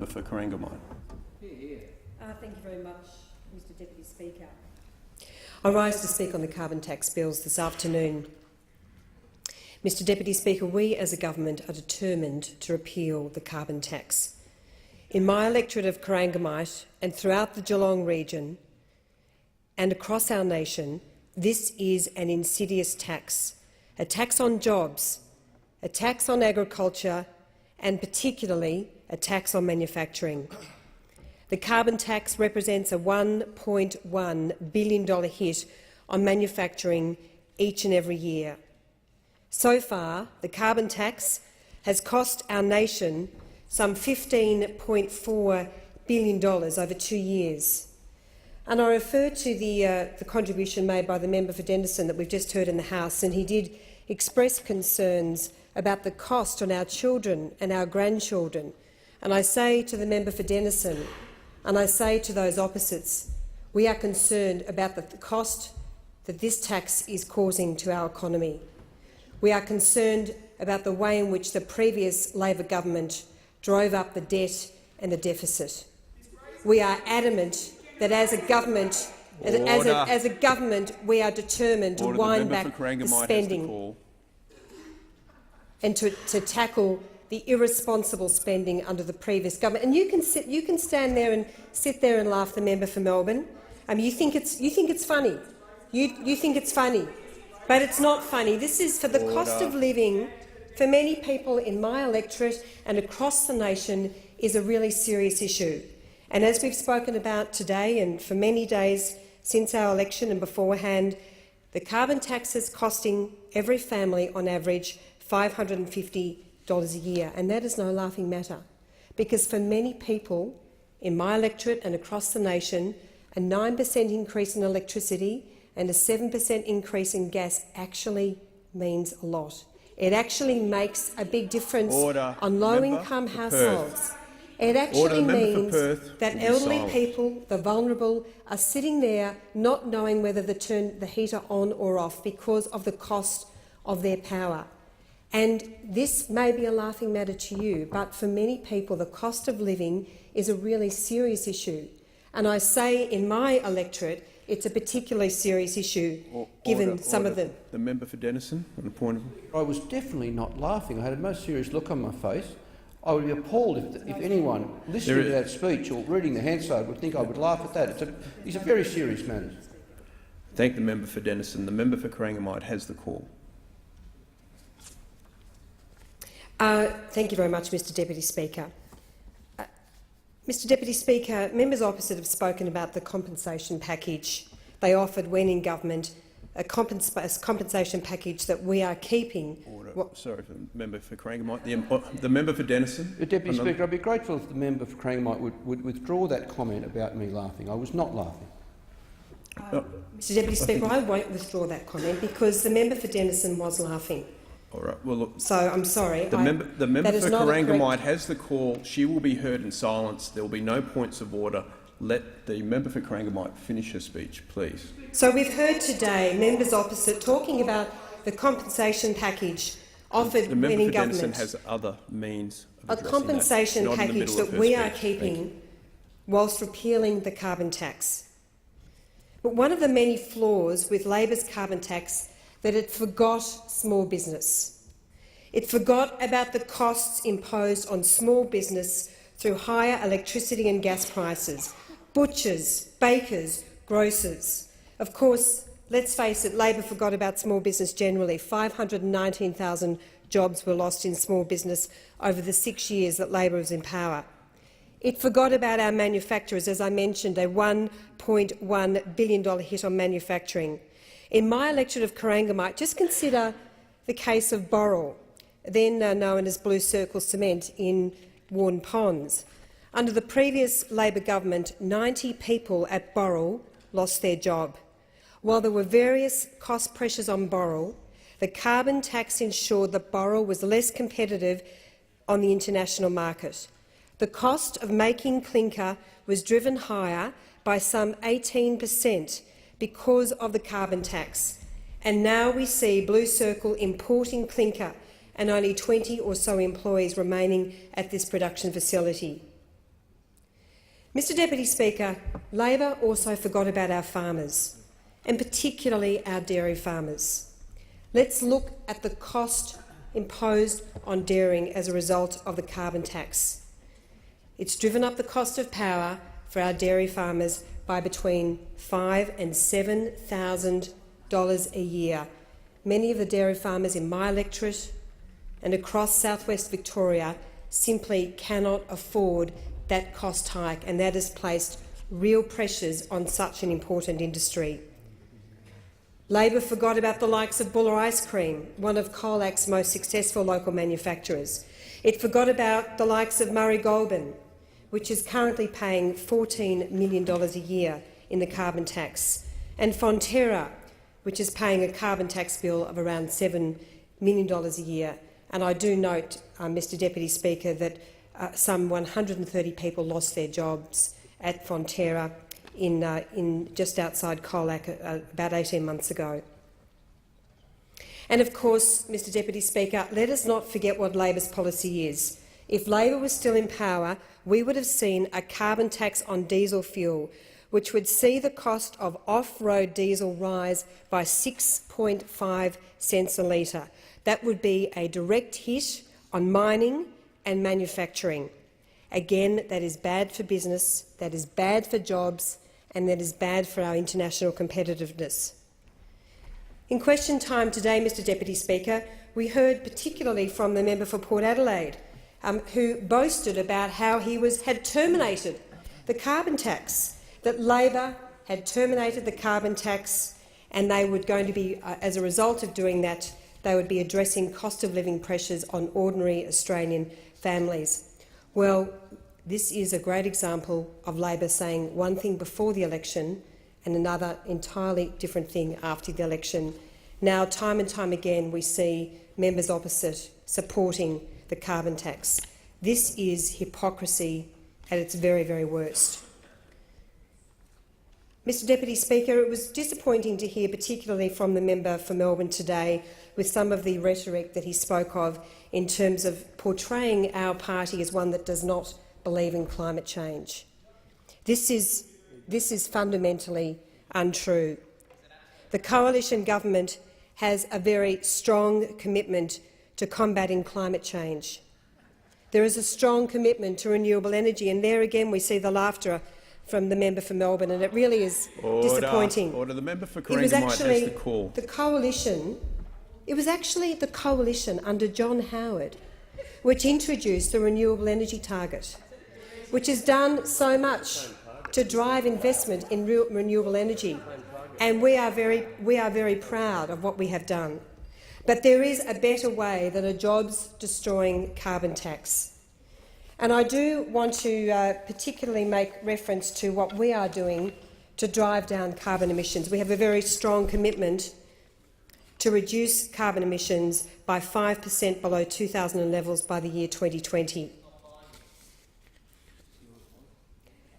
For Corangamite. Thank you very much, Mr Deputy Speaker. I rise to speak on the carbon tax bills this afternoon. Mr Deputy Speaker, we as a government are determined to repeal the carbon tax. In my electorate of Corangamite and throughout the Geelong region and across our nation, this is an insidious tax, a tax on jobs, a tax on agriculture and particularly a tax on manufacturing. The carbon tax represents a $1.1 billion hit on manufacturing each and every year. So far, the carbon tax has cost our nation some $15.4 billion over 2 years. And I refer to the contribution made by the member for Henderson that we've just heard in the House, and he did express concerns about the cost on our children and our grandchildren. And I say to the member for Henderson, and I say to those opposites, we are concerned about the cost that this tax is causing to our economy. We are concerned about the way in which the previous Labor government drove up the debt and the deficit. We are adamant that as a government, we are determined to wind back the spending and to tackle the irresponsible spending under the previous government. And you can stand there and sit there and laugh, the member for Melbourne. You think it's funny. You think it's funny, but it's not funny. This is for the cost of living for many people in my electorate and across the nation is a really serious issue. And as we've spoken about today and for many days since our election and beforehand, the carbon tax is costing every family on average $550 a year, and that is no laughing matter, because for many people in my electorate and across the nation, a 9% increase in electricity and a 7% increase in gas actually means a lot. It actually makes a big difference on low-income households. It actually means that elderly people, the vulnerable, are sitting there not knowing whether to turn the heater on or off because of the cost of their power. And this may be a laughing matter to you, but for many people the cost of living is a really serious issue. And I say in my electorate it's a particularly serious issue, given some of them. The member for Denison, on the point of... I was definitely not laughing. I had a most serious look on my face. I would be appalled if anyone listening to that speech or reading the Hansard would think I would laugh at that. These are very serious matters. Thank the member for Denison. The member for Corangamite has the call. Thank you very much, Mr Deputy Speaker. Mr Deputy Speaker, members opposite have spoken about the compensation package they offered when in government, a compensation package that we are keeping. Sorry, for the member for Corangamite. The member for Denison. Deputy Speaker, I'd be grateful if the member for Corangamite would withdraw that comment about me laughing. I was not laughing. Mr Deputy Speaker, I won't withdraw that comment because the member for Denison was laughing. All right. Well, look, so I'm sorry. The member for Corangamite has the call. She will be heard in silence. There will be no points of order. Let the member for Corangamite finish her speech, please. So we've heard today members opposite talking about the compensation package offered when in government. The member for Denison has other means of a compensation package that we are keeping whilst repealing the carbon tax. But one of the many flaws with Labor's carbon tax that it forgot small business. It forgot about the costs imposed on small business through higher electricity and gas prices, butchers, bakers, grocers. Of course, let's face it, Labor forgot about small business generally. 519,000 jobs were lost in small business over the 6 years that Labor was in power. It forgot about our manufacturers, as I mentioned, a $1.1 billion hit on manufacturing. In my electorate of Corangamite, just consider the case of Boral, then known as Blue Circle Cement in Warren Ponds. Under the previous Labor government, 90 people at Boral lost their job. While there were various cost pressures on Boral, the carbon tax ensured that Boral was less competitive on the international market. The cost of making clinker was driven higher by some 18%, because of the carbon tax. And now we see Blue Circle importing clinker and only 20 or so employees remaining at this production facility. Mr Deputy Speaker, Labor also forgot about our farmers, and particularly our dairy farmers. Let's look at the cost imposed on dairying as a result of the carbon tax. It's driven up the cost of power for our dairy farmers by between $5,000 and $7,000 a year. Many of the dairy farmers in my electorate and across southwest Victoria simply cannot afford that cost hike, and that has placed real pressures on such an important industry. Labor forgot about the likes of Buller Ice Cream, one of Colac's most successful local manufacturers. It forgot about the likes of Murray Goulburn, which is currently paying $14 million a year in the carbon tax, and Fonterra, which is paying a carbon tax bill of around $7 million a year. And I do note, Mr Deputy Speaker, that some 130 people lost their jobs at Fonterra in just outside Colac about 18 months ago. And of course, Mr Deputy Speaker, let us not forget what Labor's policy is. If Labor was still in power, we would have seen a carbon tax on diesel fuel, which would see the cost of off-road diesel rise by 6.5 cents a litre. That would be a direct hit on mining and manufacturing. Again, that is bad for business, that is bad for jobs, and that is bad for our international competitiveness. In question time today, Mr Deputy Speaker, we heard particularly from the member for Port Adelaide, who boasted about how he had terminated the carbon tax, that Labor had terminated the carbon tax, and they were going to be, as a result of doing that, they would be addressing cost of living pressures on ordinary Australian families. Well, this is a great example of Labor saying one thing before the election and another entirely different thing after the election. Now, time and time again, we see members opposite supporting the carbon tax. This is hypocrisy at its very, very worst. Mr Deputy Speaker, it was disappointing to hear, particularly from the member for Melbourne today, with some of the rhetoric that he spoke of in terms of portraying our party as one that does not believe in climate change. This is fundamentally untrue. The coalition government has a very strong commitment to combating climate change. There is a strong commitment to renewable energy, and there again we see the laughter from the member for Melbourne, and it really is disappointing. Order. The member for Corangamite has the call. It was actually the coalition under John Howard which introduced the renewable energy target, which has done so much to drive investment in renewable energy, and we are very proud of what we have done. But there is a better way than a jobs-destroying carbon tax. And I do want to particularly make reference to what we are doing to drive down carbon emissions. We have a very strong commitment to reduce carbon emissions by 5% below 2000 levels by the year 2020.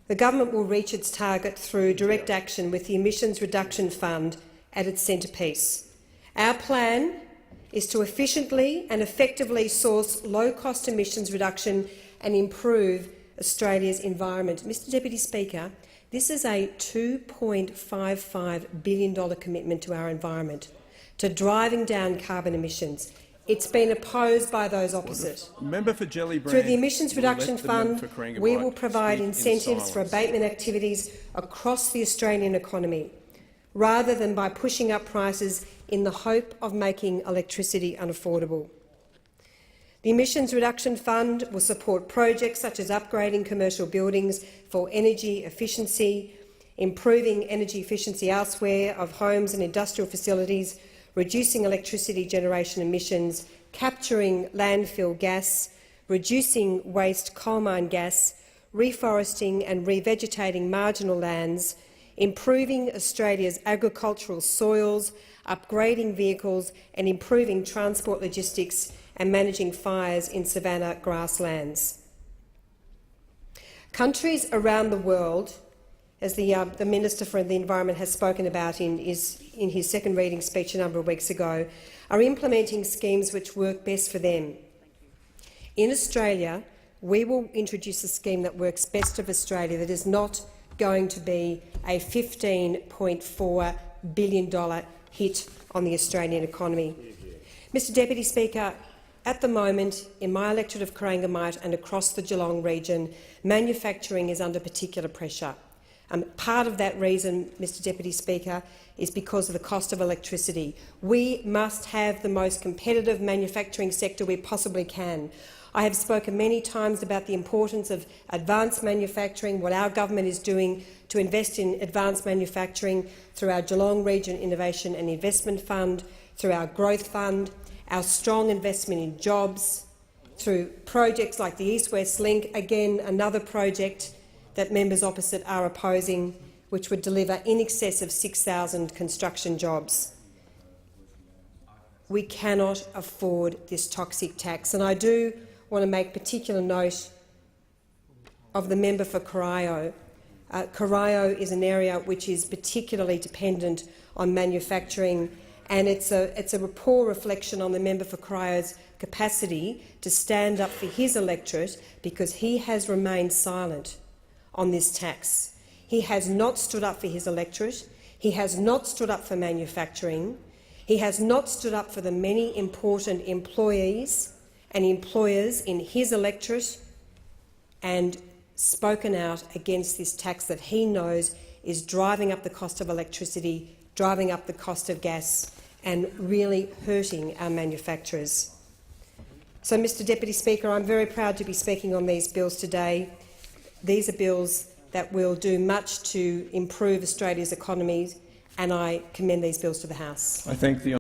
The government will reach its target through direct action with the Emissions Reduction Fund at its centrepiece. Our plan is to efficiently and effectively source low-cost emissions reduction and improve Australia's environment. Mr Deputy Speaker, this is a $2.55 billion commitment to our environment, to driving down carbon emissions. It's been opposed by those opposite. Member for Jellybrand, through the Emissions Reduction Fund, we will provide incentives for abatement activities across the Australian economy, rather than by pushing up prices in the hope of making electricity unaffordable. The Emissions Reduction Fund will support projects such as upgrading commercial buildings for energy efficiency, improving energy efficiency elsewhere of homes and industrial facilities, reducing electricity generation emissions, capturing landfill gas, reducing waste coal mine gas, reforesting and revegetating marginal lands, improving Australia's agricultural soils, upgrading vehicles and improving transport logistics and managing fires in savanna grasslands. Countries around the world, as the Minister for the Environment has spoken about in his second reading speech a number of weeks ago, are implementing schemes which work best for them. In Australia, we will introduce a scheme that works best of Australia, that is not going to be a $15.4 billion hit on the Australian economy. Mr Deputy Speaker, at the moment, in my electorate of Corangamite and across the Geelong region, manufacturing is under particular pressure. Part of that reason, Mr Deputy Speaker, is because of the cost of electricity. We must have the most competitive manufacturing sector we possibly can. I have spoken many times about the importance of advanced manufacturing, what our government is doing to invest in advanced manufacturing through our Geelong Region Innovation and Investment Fund, through our Growth Fund, our strong investment in jobs, through projects like the East-West Link, again another project that members opposite are opposing, which would deliver in excess of 6,000 construction jobs. We cannot afford this toxic tax, and I do want to make particular note of the member for Corio. Corio is an area which is particularly dependent on manufacturing, and it's a poor reflection on the member for Corio's capacity to stand up for his electorate, because he has remained silent on this tax. He has not stood up for his electorate. He has not stood up for manufacturing. He has not stood up for the many important employees and employers in his electorate, and spoken out against this tax that he knows is driving up the cost of electricity, driving up the cost of gas, and really hurting our manufacturers. So, Mr Deputy Speaker, I'm very proud to be speaking on these bills today. These are bills that will do much to improve Australia's economy, and I commend these bills to the House. I thank the